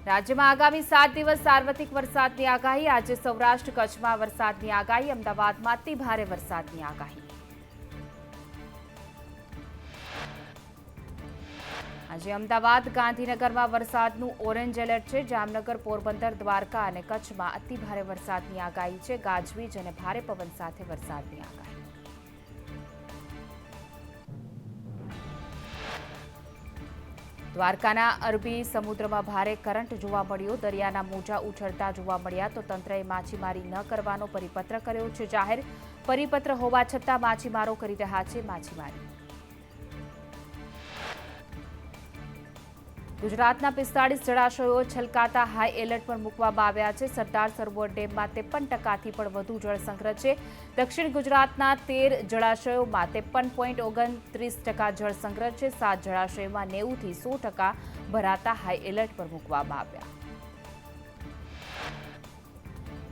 રાજ્યમાં આગામી 7 દિવસ સાર્વત્રિક વરસાદની આગાહી। આજે સૌરાષ્ટ્ર કચ્છમાં વરસાદની આગાહી। અમદાવાદમાં અતિ ભારે વરસાદની આગાહી। આજે અમદાવાદ ગાંધીનગરમાં વરસાદનું ઓરેન્જ એલર્ટ છે। જામનગર, પોરબંદર, દ્વારકા અને કચ્છમાં અતિ ભારે વરસાદની આગાહી છે। ગાજવીજ અને ભારે પવન સાથે વરસાદની આગાહી। દ્વારકાના અરબી સમુદ્રમાં ભારે કરંટ જોવા મળ્યો। દરિયાના મોજા ઉછળતા જોવા મળ્યા તો તંત્રએ માછીમારી ન કરવાનો પરિપત્ર કર્યો છે જાહેર। પરિપત્ર હોવા છતાં માછીમારો કરી રહ્યા છે માછીમારી। ગુજરાતના 45 જળાશયો છલકાતા હાઈ એલર્ટ પર મૂકવામાં આવ્યા છે। સરદાર સરોવર ડેમમાં 53%થી પણ વધુ જળસંગ્રહ છે। દક્ષિણ ગુજરાતના 13 જળાશયોમાં 53.29% જળસંગ્રહ છે। 7 જળાશયોમાં 90 થી 100% ભરાતા હાઈ એલર્ટ પર મૂકવામાં આવ્યા।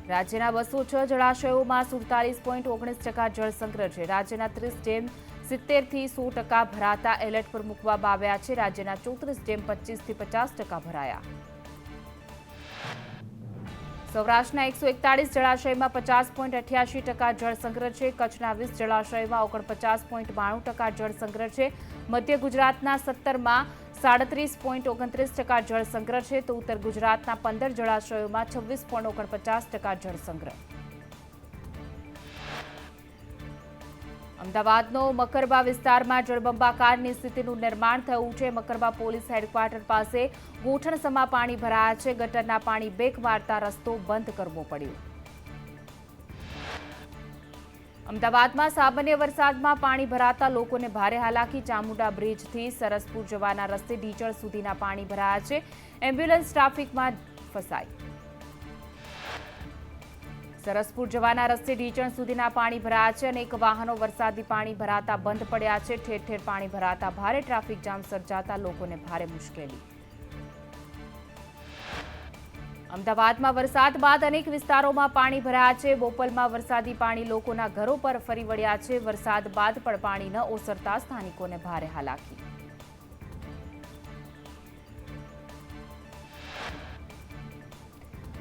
રાજ્યના 206 જળાશયોમાં 47.19% જળસંગ્રહ છે। રાજ્યના 30 ડેમ 70 થી 100% ભરાતા એલર્ટ પર મૂકવામાં આવ્યા છે। રાજ્યના 34 ડેમ 25 થી 50% ભરાયા। સૌરાષ્ટ્રના 141 જળાશયમાં 50.88% જળસંગ્રહ છે। કચ્છના 20 જળાશયમાં 49.92% જળસંગ્રહ છે। મધ્ય ગુજરાતના 17માં 37.29% જળસંગ્રહ છે તો ઉત્તર ગુજરાતના 15 જળાશયોમાં 26.49% જળસંગ્રહ। અમદાવાદનો મકરબા વિસ્તારમાં જળબંબાકારની સ્થિતિનું નિર્માણ થયું છે। મકરબા પોલીસ હેડક્વાર્ટર પાસે ગોઠણસમા પાણી ભરાયા છે। ગટરના પાણી બેક મારતા રસ્તો બંધ કરવો પડ્યો। અમદાવાદમાં સામાન્ય વરસાદમાં પાણી ભરાતા લોકોને ભારે હાલાકી। ચામુંડા બ્રિજથી સરસપુર જવાના રસ્તે ઢીચણ સુધીના પાણી ભરાયા છે। એમ્બ્યુલન્સ ટ્રાફિકમાં ફસાઈ। સરસપુર જવાના રસ્તે ઢીચણ સુધીના પાણી ભરાયા છે। અનેક વાહનો વરસાદી પાણી ભરાતા બંધ પડ્યા છે। ઠેર ઠેર પાણી ભરાતા ભારે ટ્રાફિક જામ સર્જાતા લોકોને ભારે મુશ્કેલી। અમદાવાદમાં વરસાદ બાદ અનેક વિસ્તારોમાં પાણી ભરાયા છે। બોપલમાં વરસાદી પાણી લોકોના ઘરો પર ફરી વળ્યા છે। વરસાદ બાદ પણ પાણી ન ઓસરતા સ્થાનિકોને ભારે હાલાકી।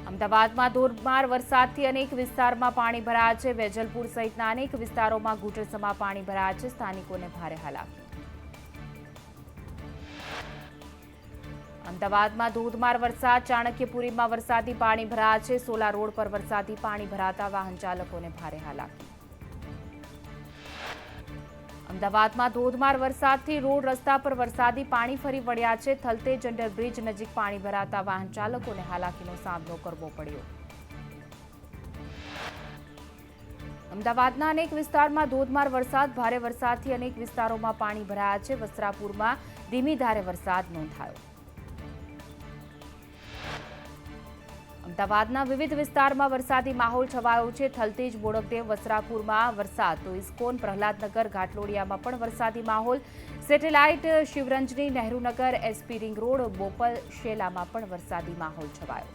અમદાવાદમાં ધોધમાર વરસાદથી અનેક વિસ્તારમાં પાણી ભરાયા છે। વેજલપુર સહિતના અનેક વિસ્તારોમાં ઘૂંટણસમા પાણી ભરાયા છે। સ્થાનિકોને ભારે હાલાકી। અમદાવાદમાં ધોધમાર વરસાદ। ચાણક્યપુરીમાં વરસાદી પાણી ભરાયા છે। સોલા રોડ પર વરસાદી પાણી ભરાતા વાહન ચાલકોને ભારે હાલાકી। અમદાવાદમાં ધોધમાર વરસાદથી રોડ રસ્તા પર વરસાદી પાણી ફરી વળ્યા છે। થલતેજ અંડરબ્રિજ નજીક પાણી ભરાતા વાહન ચાલકોને હાલાકીનો સામનો કરવો પડ્યો। અમદાવાદના અનેક વિસ્તારમાં ધોધમાર વરસાદ। ભારે વરસાદથી અનેક વિસ્તારોમાં પાણી ભરાયા છે। વસ્ત્રાપુરમાં ધીમી ધારે વરસાદ નોંધાયો। અમદાવાદના વિવિધ વિસ્તારમાં વરસાદી માહોલ છવાયો છે। થલતેજ, બોડકદેવ, વસ્ત્રાપુરમાં વરસાદ તો ઇસ્કોન, પ્રહલાદનગર, ઘાટલોડિયામાં પણ વરસાદી માહોલ। Satellite, Shivranjani, Nehrunagar, SP ring road, Bopal, શેલામાં પણ વરસાદી માહોલ છવાયો।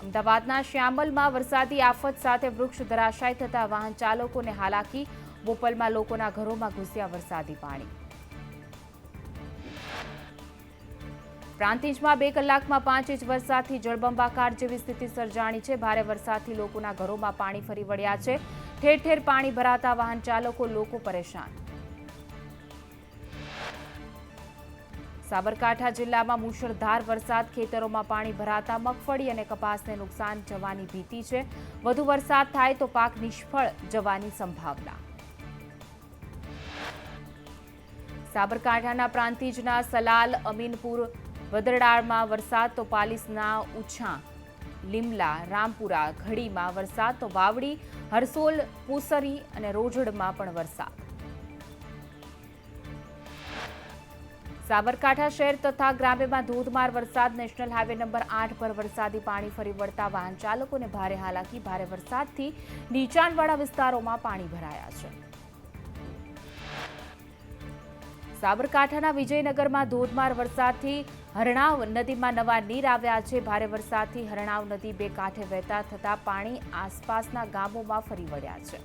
અમદાવાદના શ્યામલમાં વરસાદી આફત સાથે વૃક્ષ ધરાશાય થતા વાહન ચાલકોને હાલાકી। બોપલમાં લોકોના ઘરોમાં ઘૂસ્યા વરસાદી પાણી। પ્રાંતિજમાં 2 કલાકમાં 5 ઇંચ વરસાદથી જળબંબાકાર જેવી સ્થિતિ સર્જાણી છે। ભારે વરસાદથી લોકોના ઘરોમાં પાણી ફરી વળ્યા છે। ઠેર ઠેર પાણી ભરાતા વાહન ચાલકો, લોકો પરેશાન। સાબરકાંઠા જિલ્લામાં મુશળધાર વરસાદ। ખેતરોમાં પાણી ભરાતા મગફળી અને કપાસને નુકસાન જવાની ભીતિ છે। વધુ વરસાદ થાય તો પાક નિષ્ફળ જવાની સંભાવના। સાબરકાંઠાના પ્રાંતિજના સલાલ, અમીનપુર, વદરડાળમાં વરસાદ તો પાલીસના ઉછા, લીમલા, રામપુરા, ઘડીમાં વરસાદ તો વાવડી, હરસોલ, પૂસરી અને રોજડમાં પણ વરસાદ। સાબરકાંઠા શહેર તથા ગ્રામ્યમાં ધોધમાર વરસાદ। નેશનલ હાઈવે નંબર 8 પર વરસાદી પાણી ફરી વળતા વાહન ચાલકોને ભારે હાલાકી। ભારે વરસાદથી નીચાણવાળા વિસ્તારોમાં પાણી ભરાયા છે। સાબરકાંઠાના વિજયનગરમાં ધોધમાર વરસાદથી હરણાવ નદીમાં નવા નીર આવ્યા છે। ભારે વરસાદથી હરણાવ નદી બે કાંઠે વહેતા થતા પાણી આસપાસના ગામોમાં ફરી વળ્યા છે।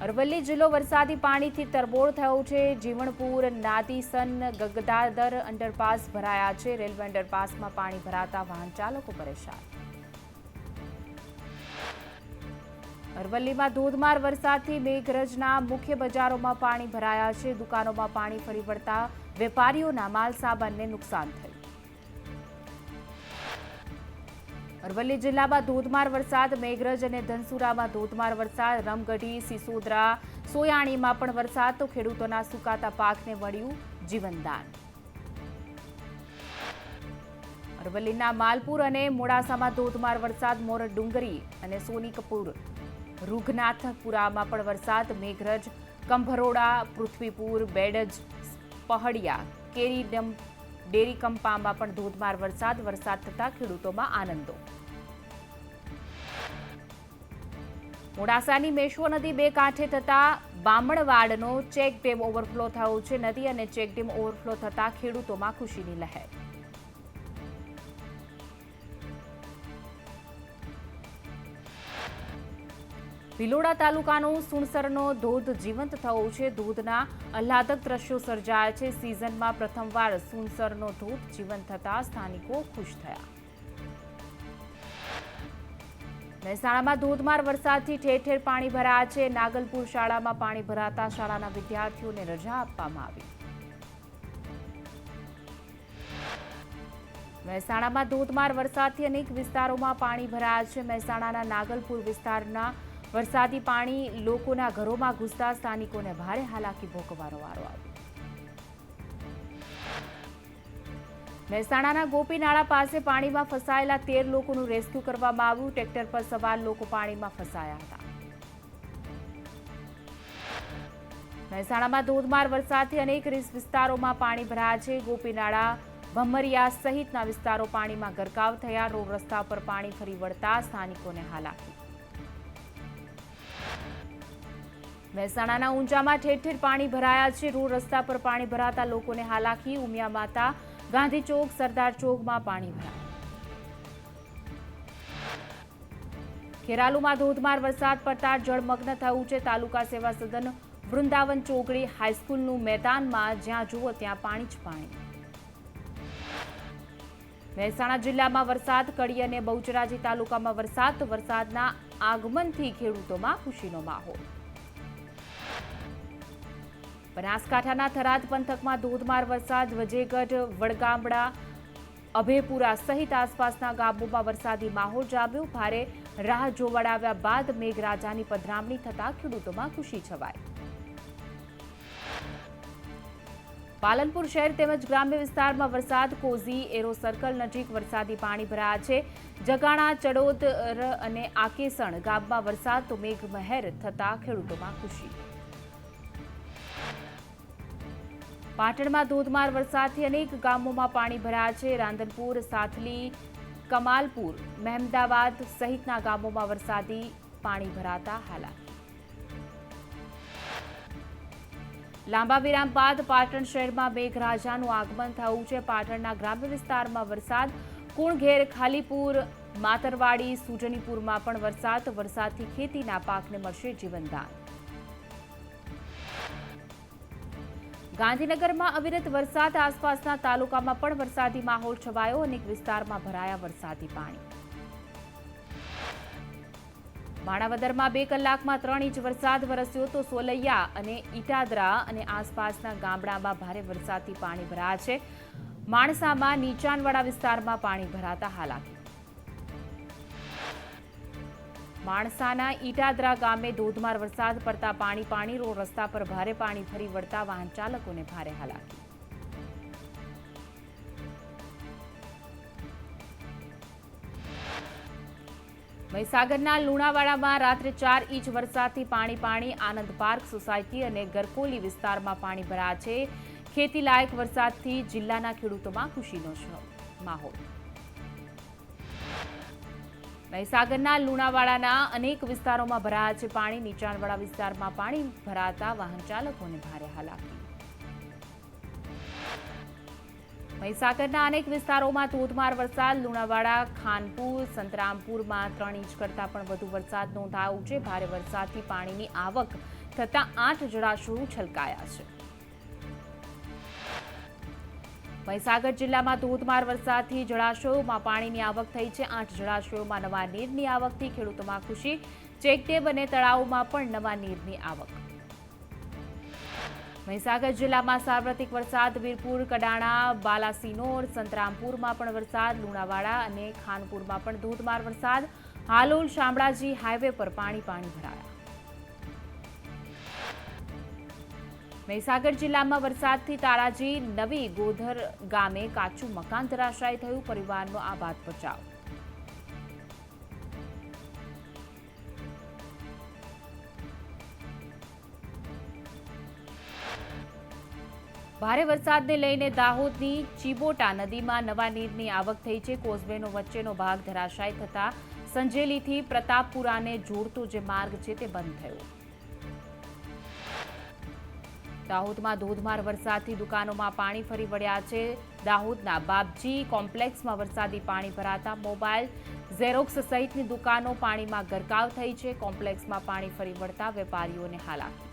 અરવલ્લી જિલ્લો વરસાદી પાણીથી તરબોળ થયો છે. જીવણપુર, નાદીસન, ગગદાદર અંડરપાસ ભરાયા છે. રેલવે અંડરપાસમાં પાણી ભરાતા વાહન ચાલકો પરેશાન. અરવલ્લીમાં ધોધમાર વરસાદથી મેઘરજના મુખ્ય બજારોમાં પાણી ભરાયા છે. દુકાનોમાં પાણી ફરી વળતા વેપારીઓના માલસામાનને નુકસાન થયું. અરવલ્લી જિલ્લામાં ધોધમાર વરસાદ. મેઘરજ અને ધનસુરામાં ધોધમાર વરસાદ. રમગઢી, સિસોદરા, સોયાણીમાં પણ વરસાદ તો ખેડૂતોના સુકાતા પાકને મળ્યું જીવનદાન. અરવલ્લીના માલપુર અને મોડાસામાં ધોધમાર વરસાદ. મોરડ ડુંગરી અને સોનીકપુર, રૂઘનાથપુરામાં પણ વરસાદ. મેઘરજ, કંભરોડા, પૃથ્વીપુર, બેડજ, પહડિયા, કેરીડમ, ડેરીકંપામાં પણ ધોધમાર વરસાદ. વરસાદ થતા ખેડૂતોમાં આનંદો. મોડાસાની મેશ્વો નદી બે કાંઠે થતા બામણવાડનો ચેકડેમ ઓવરફ્લો થયો છે. નદી અને ચેકડેમ ઓવરફ્લો થતા ખેડૂતોમાં ખુશીની લહેર. ભિલોડા તાલુકાનો સુણસરનો ધોધ જીવંત થયો છે. ધોધના આહલાદક દ્રશ્યો સર્જાયા છે. સિઝનમાં પ્રથમવાર સુણસરનો ધોધ જીવંત થતા સ્થાનિકો ખુશ થયા. મહેસાણામાં ધોધમાર વરસાદથી ઠેર ઠેર પાણી ભરાયા છે. નાગલપુર શાળામાં પાણી ભરાતા શાળાના વિદ્યાર્થીઓને રજા આપવામાં આવી. મહેસાણામાં ધોધમાર વરસાદથી અનેક વિસ્તારોમાં પાણી ભરાયા છે. મહેસાણાના નાગલપુર વિસ્તારના વરસાદી પાણી લોકોના ઘરોમાં ઘૂસતા સ્થાનિકોને ભારે હાલાકી ભોગવવાનો વારો આવ્યો. મહેસાણાના ગોપીનાળા પાસે પાણીમાં ફસાયેલા 13 લોકોનું રેસ્ક્યુ કરવામાં આવ્યું. ટ્રેક્ટર પર સવાર લોકો પાણીમાં ફસાયા હતા. મહેસાણામાં ધોધમાર વરસાદથી અનેક વિસ્તારોમાં પાણી ભરાયા છે. ગોપીનાળા, ભમરિયા સહિતના વિસ્તારો પાણીમાં ગરકાવ થયા. રોડ રસ્તા પર પાણી ફરી વળતા સ્થાનિકોને હાલાકી. મહેસાણાના ઊંચામાં ઠેર ઠેર પાણી ભરાયા છે. રોડ રસ્તા પર પાણી ભરાતા લોકોને હાલાકી. ઉમિયા માતા, ગાંધી ચોક, સરદાર ચોકમાં પાણી ભરાયા. ખેરાલુમાં ધોધમાર વરસાદ પડતા જળમગ્ન થયું છે. તાલુકા સેવા સદન વૃંદાવન ચોકડી હાઈસ્કૂલનું મેદાનમાં જ્યાં જુઓ ત્યાં પાણી જ પાણી. મહેસાણા જિલ્લામાં વરસાદ. કડી અને બહુચરાજી તાલુકામાં વરસાદ. વરસાદના આગમનથી ખેડૂતોમાં ખુશીનો માહોલ. બનાસકાંઠાના થરાદ પંથકમાં ધોધમાર વરસાદ. વજેગઢ, વડગામડા, અભેપુરા સહિત આસપાસના ગામોમાં વરસાદી માહોલ જામ્યો. ભારે રાહ જોવડાવ્યા બાદ મેઘરાજાની પધરામણી થતા ખેડૂતોમાં ખુશી છવાઈ. પાલનપુર શહેર તેમજ ગ્રામ્ય વિસ્તારમાં વરસાદ. કોઝી, એરો સર્કલ નજીક વરસાદી પાણી ભરાયા છે. જગાણા, ચડોદર અને આકેસણ ગામમાં વરસાદ તો મેઘમહેર થતા ખેડૂતોમાં ખુશી. પાટણમાં ધોધમાર વરસાદથી અનેક ગામોમાં પાણી ભરાયા છે. રાંધનપુર, સાથલી, કમાલપુર, મહેમદાવાદ સહિતના ગામોમાં વરસાદી પાણી ભરાતા હાલાકી. લાંબા વિરામ બાદ પાટણ શહેરમાં મેઘરાજાનું આગમન થયું છે. પાટણના ગ્રામ્ય વિસ્તારમાં વરસાદ. કુણઘેર, ખાલીપુર, માતરવાડી, સુજનીપુરમાં પણ વરસાદ. વરસાદથી ખેતીના પાકને મળશે જીવનદાન. ગાંધીનગરમાં અવિરત વરસાદ. આસપાસના તાલુકામાં પણ વરસાદી માહોલ છવાયો. અનેક વિસ્તારમાં ભરાયા વરસાદી પાણી. માણાવદરમાં 2 કલાકમાં 3 ઇંચ વરસાદ વરસ્યો તો સોલૈયા અને ઈટાદરા અને આસપાસના ગામડામાં ભારે વરસાદથી પાણી ભરાયા છે. માણસામાં નીચાણવાળા વિસ્તારમાં પાણી ભરાતા હાલાકી. માણસાના ઈટાદરા ગામે ધોધમાર વરસાદ પડતા પાણી. રોડ રસ્તા પર ભારે પાણી ફરી વળતા વાહન ચાલકોને ભારે હાલાકી. મહીસાગરના લુણાવાડામાં રાત્રે 4 ઇંચ વરસાદથી પાણી. આનંદ પાર્ક સોસાયટી અને ગરકોલી વિસ્તારમાં પાણી ભરાયા છે. ખેતીલાયક વરસાદથી જિલ્લાના ખેડૂતોમાં ખુશીનો માહોલ. મહીસાગરના લુણાવાડાના અનેક વિસ્તારોમાં ભરાયા છે પાણી. નીચાણવાળા વિસ્તારમાં પાણી ભરાતા વાહન ચાલકોને ભારે હાલાકી. મહીસાગરના અનેક વિસ્તારોમાં ધોધમાર વરસાદ. લુણાવાડા, ખાનપુર, સંતરામપુરમાં 3 ઇંચ કરતાં પણ વધુ વરસાદ નોંધાયો છે. ભારે વરસાદથી પાણીની આવક થતાં 8 જળાશયો છલકાયા છે. મહીસાગર જિલ્લામાં ધોધમાર વરસાદથી જળાશયોમાં પાણીની આવક થઈ છે. 8 જળાશયોમાં નવા નીરની આવકથી ખેડૂતોમાં ખુશી. ચેકડેમ અને તળાવોમાં પણ નવા નીરની આવક. મહીસાગર જિલ્લામાં સાર્વત્રિક વરસાદ. વીરપુર, કડાણા, બાલાસિનોર, સંતરામપુરમાં પણ વરસાદ. લુણાવાડા અને ખાનપુરમાં પણ ધોધમાર વરસાદ. હાલોલ શામળાજી હાઈવે પર પાણી ભરાયા. મહીસાગર જિલ્લામાં વરસાદથી તારાજી નવી ગોધર ગામે કાચું મકાન ધરાશાયી થયું. પરિવારનો આબાદ બચાવ. ભારે વરસાદને લઈને દાહોદની ચીબોટા નદીમાં નવા નીરની આવક થઈ છે. કોઝવેનો વચ્ચેનો ભાગ ધરાશાયી થતા સંજેલીથી પ્રતાપપુરાને જોડતો જે માર્ગ છે તે બંધ થયો. દાહોદમાં ધોધમાર વરસાદથી દુકાનોમાં પાણી ફરી વળ્યા છે. દાહોદના બાપજી કોમ્પ્લેક્સમાં વરસાદી પાણી ભરાતા મોબાઈલ, ઝેરોક્સ સહિતની દુકાનો પાણીમાં ગરકાવ થઈ છે. કોમ્પ્લેક્સમાં પાણી ફરી વળતા વેપારીઓને હાલાકી.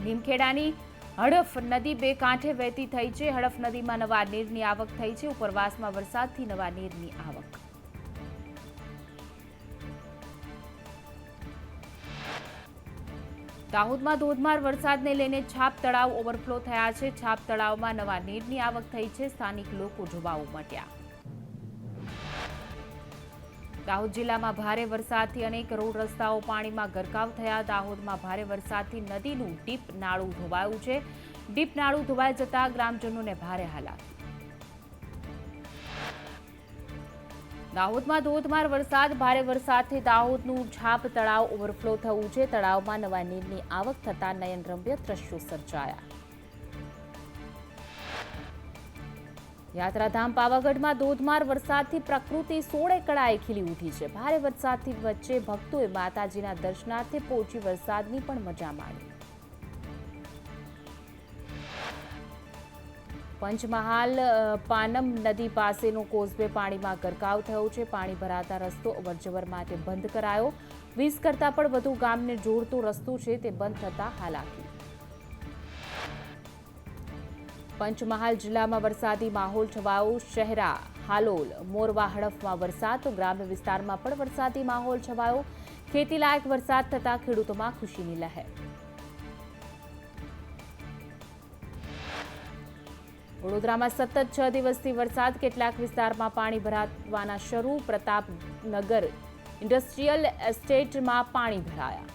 લીમખેડાની હડફ નદી બે કાંઠે વહેતી થઈ છે. હડફ નદીમાં નવા નીરની આવક થઈ છે. ઉપરવાસમાં વરસાદથી નવા નીરની આવક. દાહોદમાં ધોધમાર વરસાદને લઈને છાપ તળાવ ઓવરફ્લો થયા છે. છાપ તળાવમાં નવા નીરની આવક થઈ છે. સ્થાનિક લોકો જોવા ઉમટ્યા. દાહોદ જિલ્લામાં ભારે વરસાદથી અનેક રોડ રસ્તાઓ પાણીમાં ગરકાવ થયા. દાહોદમાં ભારે વરસાદથી નદીનું ડીપ નાળું ધોવાયું છે. ડીપ નાળું ધોવાઈ જતા ગ્રામજનોને ભારે હાલાકી. દાહોદમાં ધોધમાર વરસાદ. ભારે વરસાદથી દાહોદનું છાપ તળાવ ઓવરફ્લો થયું છે. તળાવમાં નવા નીરની આવક થતાં નયનરમ્ય દ્રશ્યો સર્જાયા. યાત્રાધામ પાવાગઢમાં ધોધમાર વરસાદથી પ્રકૃતિ સોળે કળાએ ખીલી ઉઠી છે. ભારે વરસાદથી વચ્ચે ભક્તોએ માતાજીના દર્શનાર્થે પહોંચી વરસાદની પણ મજા માણી. પંચમહાલ પાનમ નદી પાસેનો કોઝવે પાણીમાં ગરકાવ થયો છે. પાણી ભરાતા રસ્તો અવરજવર માટે બંધ કરાયો. 20 કરતાં પણ વધુ ગામને જોડતો રસ્તો છે તે બંધ થતા હાલાકી. પંચમહાલ જિલ્લામાં વરસાદી માહોલ છવાયો. શહેરા, હાલોલ, મોરવા, હડફમાં વરસાદ તો ગ્રામ્ય વિસ્તારમાં પણ વરસાદી માહોલ છવાયો. ખેતીલાયક વરસાદ થતાં ખેડૂતોમાં ખુશીની લહેર. વડોદરામાં સતત 6 દિવસથી વરસાદ. કેટલાક વિસ્તારમાં પાણી ભરાવાના શરૂ. પ્રતાપનગર ઇન્ડસ્ટ્રીયલ એસ્ટેટમાં પાણી ભરાયા.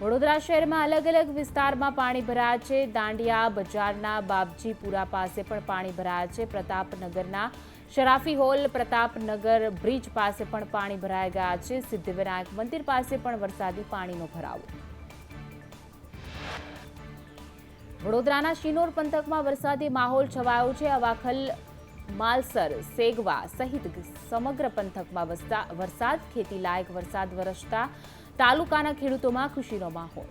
વડોદરા શહેરમાં અલગ અલગ વિસ્તારમાં પાણી ભરાયા છે. દાંડિયા બજારના બાપજીપુરા પાસે પણ પાણી ભરાયા છે. પ્રતાપનગરના શરાફી હોલ, પ્રતાપનગર બ્રિજ પાસે પણ પાણી ભરાઈ ગયા છે. સિદ્ધિવિનાયક મંદિર પાસે પણ વરસાદી પાણીનો ભરાવો. વડોદરાના શિનોર પંથકમાં વરસાદી માહોલ છવાયો છે. અવાખલ, માલસર, સેગવા સહિત સમગ્ર પંથકમાં વરસાદ. ખેતીલાયક વરસાદ વરસતા તાલુકાના ખેડૂતોમાં ખુશીનો માહોલ.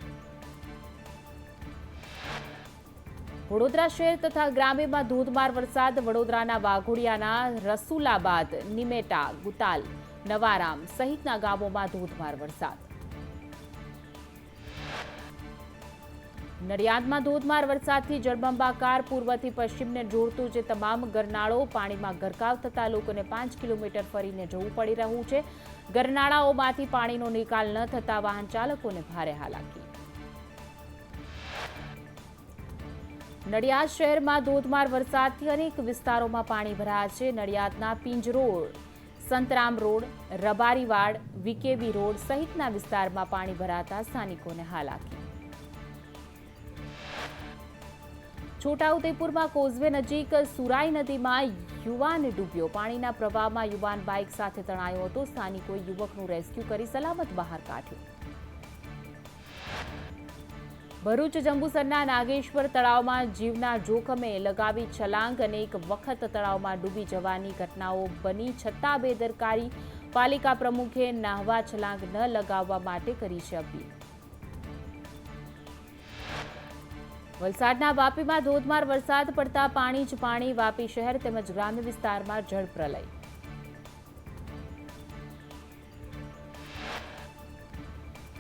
વડોદરા શહેર તથા ગ્રામ્યમાં ધોધમાર વરસાદ. વડોદરાના વાઘોડિયાના રસુલાબાદ, નિમેટા, ગુતાલ, નવારામ સહિતના ગામોમાં ધોધમાર વરસાદ. નડિયાદમાં ધોધમાર વરસાદથી જળબંબાકાર. પૂર્વથી પશ્ચિમને જોડતું જે તમામ ગરનાળો પાણીમાં ગરકાવ થતા લોકોને 5 કિલોમીટર ફરીને જવું પડી રહ્યું છે. ગરનાળાઓમાંથી પાણીનો નિકાલ ન થતા વાહન ચાલકોને ભારે હાલાકી. નડિયાદ શહેરમાં ધોધમાર વરસાદથી અનેક વિસ્તારોમાં પાણી ભરાયા છે. નડિયાદના પિંજ રોડ, સંતરામ રોડ, રબારીવાડ, વીકેવી રોડ સહિતના વિસ્તારમાં પાણી ભરાતા સ્થાનિકોને હાલાકી. છોટાઉદેપુરમાં કોઝવે નજીક સુરાઈ નદીમાં યુવાન ડૂબ્યો. પાણીના પ્રવાહમાં યુવાન બાઇક સાથે તણાયો હતો. સ્થાનિકોએ યુવકનું રેસ્ક્યુ કરી સલામત બહાર કાઢ્યો. ભરૂચ જંબુસરના નાગેશ્વર તળાવમાં જીવના જોખમે લગાવી છલાંગ. અનેક વખત તળાવમાં ડૂબી જવાની ઘટનાઓ બની છતાં બેદરકારી. પાલિકા પ્રમુખે નાહવા છલાંગ ન લગાવવા માટે કરી છે અપીલ. વલસાડના વાપીમાં ધોધમાર વરસાદ પડતા પાણી જ પાણી. વાપી શહેર તેમજ ગ્રામ્ય વિસ્તારમાં જળપ્રલય.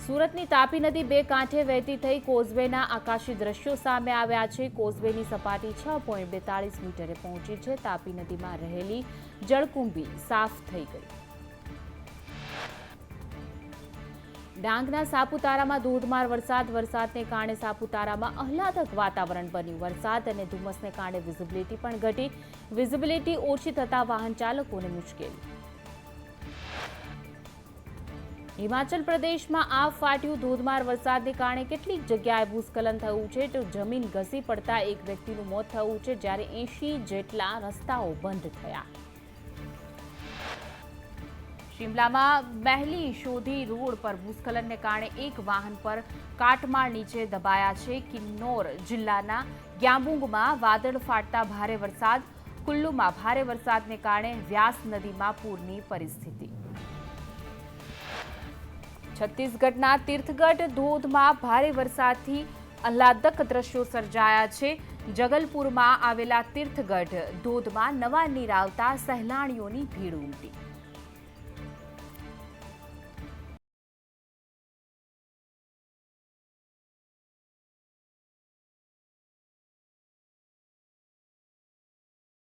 સુરતની તાપી નદી બે કાંઠે વહેતી થઈ કોઝવેના આકાશી દ્રશ્યો સામે આવ્યા છે. કોઝવેની સપાટી 6.42 મીટરે પહોંચી છે. તાપી નદીમાં રહેલી જળકુંભી સાફ થઈ ગઈ. ડાંગના સાપુતારામાં ધોધમાર વરસાદને કારણે સાપુતારામાં આહલાદક વાતાવરણ બન્યું. વરસાદ અને ધુમ્મસને કારણે વિઝિબિલિટી પણ ઘટી. વિઝિબિલિટી ઓછી થતા વાહન ચાલકોને મુશ્કેલી. હિમાચલ પ્રદેશમાં આવ ફાટ્યું. ધોધમાર વરસાદને કારણે કેટલીક જગ્યાએ ભૂસ્ખલન થયું છે તો જમીન ઘસી પડતા એક વ્યક્તિનું મોત થયું છે, જ્યારે 80 જેટલા રસ્તાઓ બંધ થયા. શિમલામાં મહેલી શોધી રોડ પર ભૂસ્ખલનને કારણે એક વાહન પર કાટમાળ નીચે દબાયા છે. કિન્નોર જિલ્લાના ગ્યાબુંગમાં વાદળ ફાટતા ભારે વરસાદ. કુલ્લુમાં ભારે વરસાદને કારણે વ્યાસ નદીમાં પૂરની પરિસ્થિતિ. છત્તીસગઢના તીર્થગઢ ધોધમાં ભારે વરસાદથી આહલાદક દ્રશ્યો સર્જાયા છે. જગલપુરમાં આવેલા તીર્થગઢ ધોધમાં નવા નીર આવતા સહેલાણીઓની ભીડ ઉમટી.